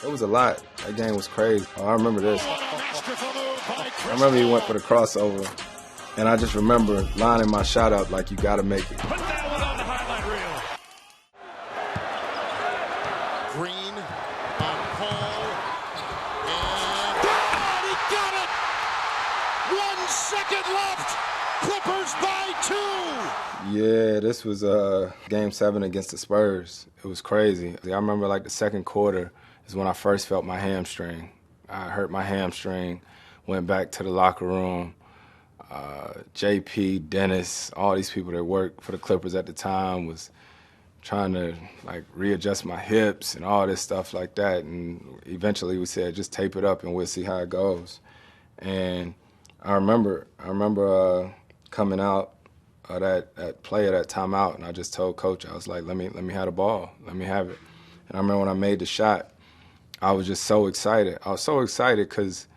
It was a lot. That game was crazy. Oh, I remember this. I remember he went for the crossover, and I just remember lining my shot up like, you gotta make it. Put that one on the highlight reel. Green on Paul. And he got it! 1 second left. Clippers by 2. Yeah, this was Game 7 against the Spurs. It was crazy. I remember like the second quarter is when I first felt my hamstring. I hurt my hamstring, went back to the locker room. JP, Dennis, all these people that worked for the Clippers at the time was trying to like readjust my hips and all this stuff like that. And eventually we said, just tape it up and we'll see how it goes. And I remember coming out of that play of that timeout, and I just told Coach, I was like, let me have the ball, let me have it. And I remember when I made the shot, I was just so excited. I was so excited because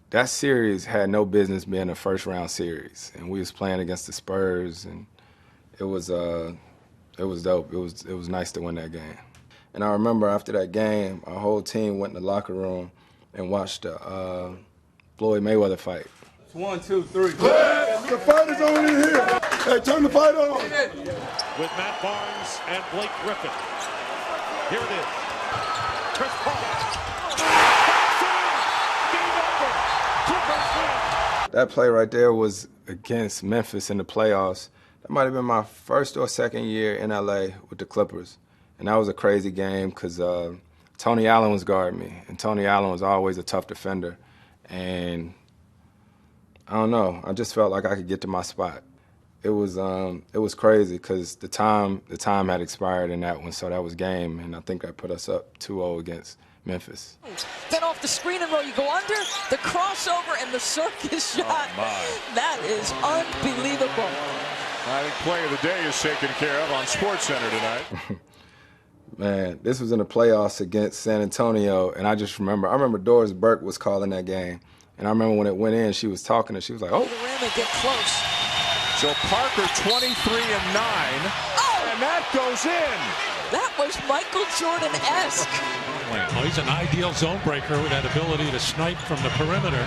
that series had no business being a first-round series, and we was playing against the Spurs, and it was dope. It was nice to win that game. And I remember after that game, our whole team went in the locker room and watched the Floyd Mayweather fight. 1, 2, 3. The fight is on in here. Hey, turn the fight on. With Matt Barnes and Blake Griffin. Here it is. Chris Paul. That play right there was against Memphis in the playoffs. That might have been my first or second year in LA with the Clippers. And that was a crazy game because Tony Allen was guarding me. And Tony Allen was always a tough defender. And I don't know, I just felt like I could get to my spot. It was crazy because the time had expired in that one, so that was game. And I think that put us up 2-0 against Memphis. Then off the screen and roll, you go under, the crossover and the circus shot. Oh, that is unbelievable. I think play of the day is taken care of on SportsCenter tonight. Man, this was in the playoffs against San Antonio, and I remember Doris Burke was calling that game. And I remember when it went in, she was talking, and she was like, oh. The rim and get close. So Parker 23 and 9, and that goes in. That was Michael Jordan-esque. Well, he's an ideal zone breaker with that ability to snipe from the perimeter.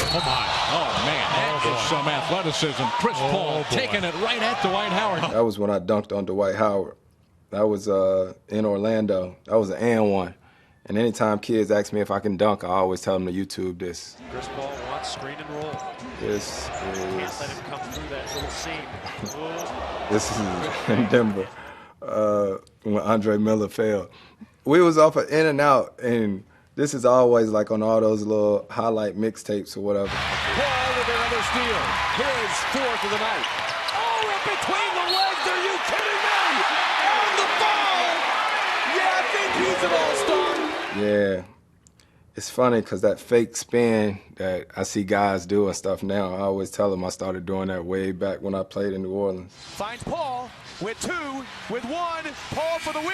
Oh, my. Oh, man, that is some athleticism. Chris Paul taking it right at Dwight Howard. That was when I dunked on Dwight Howard. That was in Orlando. That was an and one. And anytime kids ask me if I can dunk, I always tell them to YouTube this. Chris Paul wants screen and roll. This is... Can't let him come through that little seam. This is in Denver when Andre Miller fell. We was off of in and out, and this is always like on all those little highlight mixtapes or whatever. Paul with another steal. His fourth of the night. Oh, in between the legs. Are you kidding me? And the ball. Yeah, I think he's an all-star. Yeah. It's funny because that fake spin that I see guys do and stuff now, I always tell them I started doing that way back when I played in New Orleans. Finds Paul with 2, with 1. Paul for the win.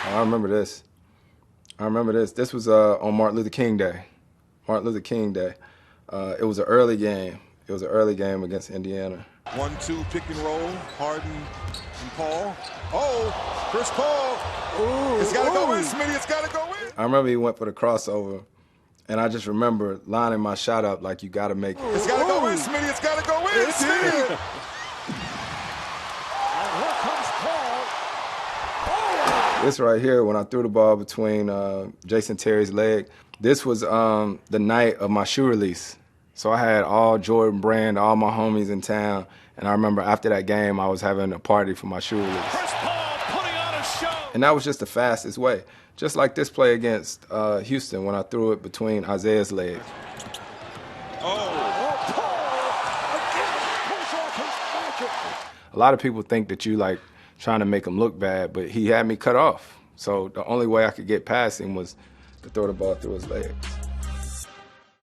I remember this. This was on Martin Luther King Day. It was an early game. It was an early game against Indiana. 1-2 pick and roll. Harden and Paul. Oh, Chris Paul. Ooh, It's got to go in, Smitty. It's got to go in. I remember he went for the crossover, and I just remember lining my shot up like, you got to make it. It's got to go in, Smitty. It's got to go in, Smitty. And here comes Paul. Oh. This right here, when I threw the ball between Jason Terry's leg, this was the night of my shoe release. So I had all Jordan Brand, all my homies in town, and I remember after that game, I was having a party for my shoe release. Chris Paul putting on a show. And that was just the fastest way. Just like this play against Houston when I threw it between Isaiah's legs. A lot of people think that you like trying to make him look bad, but he had me cut off. So the only way I could get past him was to throw the ball through his legs.